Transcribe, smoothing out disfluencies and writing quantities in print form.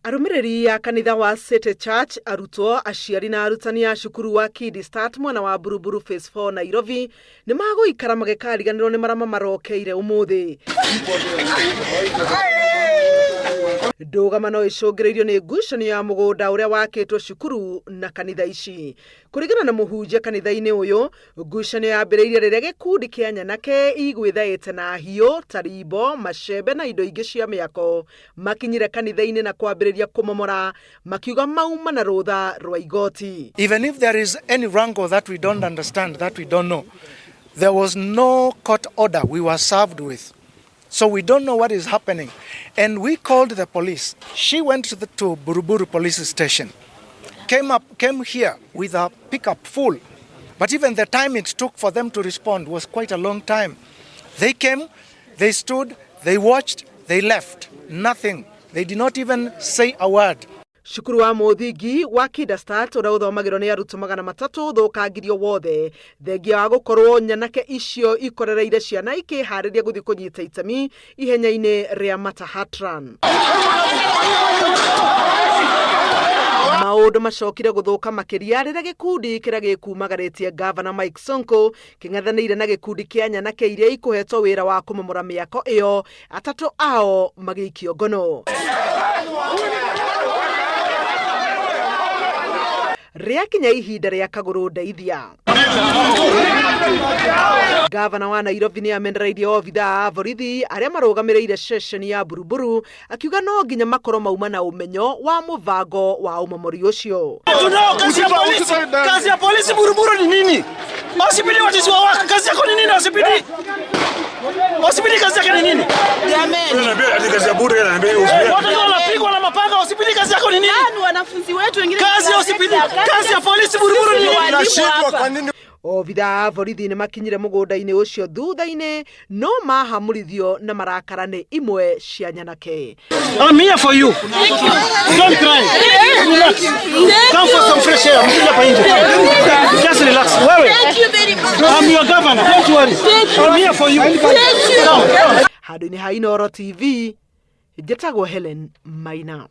Kurumirira ya kanitha wa City Church, arutwo, aciari na arutani a cukuru wa Kinderstart mwena wa Buruburu Phase 4 Nairobi nimagũikara magĩkariganĩrwo nĩ marama marokeire ũmũthĩ. Ndugamano icũngĩrĩirio nĩ ngucanio ya mugunda ũrĩa wakĩtwo cukuru na kanitha ici. Kũringana na mũhunjia kanitha-inĩ ũyũ, ngucanio yambĩrĩirie rĩrĩa gĩkundi kĩa nyanake igwĩthaĩte na hiũ, tarimbo, macembe na indo ingĩ cia mĩako makinyire kanitha-inĩ na kwambĩrĩria kũmomora, makiuga mauma na rũtha rwa igoti. Even if there is any wrangle that we don't understand, that we don't know, there was no court order we were served with. So we don't know what is happening. And we called the police. She went to Buruburu Police Station, came here with a pickup full. But even the time it took for them to respond was quite a long time. They came, they stood, they watched, they left. Nothing. They did not even say a word. Cukuru wa muthingi wa Kinderstart ũrĩa ũthomagĩrwo nĩ arutwo 300 thũkangirio wothe thengia wa gũkorwo nyanake icio ikorereire ciana ikĩharĩria gũthiĩ kũnyita itemi ihenya-inĩ rĩa hathara. Maũndũ macokire gũthũka makĩria rĩrĩa gĩkundi kĩrĩa gĩkumagarĩtie Gavana Mike Sonko kĩng'ethanĩire na gĩkundi kĩa nyanake iria ikũhetwo wĩra wa kũmomora mĩako ĩyo, atatũ ao magĩikio ngono. Rĩakinya ihinda rĩa kagũrũ ndeithia. Gavana wa Nairobi nĩ amenereirie obithaa a borithi arĩa marũgamĩrĩire session ya Buruburu, akiuga no nginya makorwo mauma na ũmenyo wa mũbango wa Umomori ucio. Kazi ya polisi Buruburu ni nini? Wasipidi watisi wa waka, kazi yako ni nini wasipidi? Wasipidi kazi yako ni nini? Jameni. Kazi ya bure na mbele usipidi. Watu wanapigwa na mapanga, wasipidi kazi yako ni nini? Wanafunzi wetu wengine kazi ya usipidi, kazi ya polisi Buruburu ni nini? Nashindwa kwa nini? Obithaa a borithi nĩ makinyire mugunda-ini ucio thutha-inĩ no mahamũrithio na marakara nĩ imwe cia nyanake. I'm here for you. Don't cry. Relax. Come for some fresh air. Just relax. Thank you very much. I'm your governor. Don't worry. I'm here for you. Handũ-inĩ ha Inoro TV, njĩtagwo Helen Maina.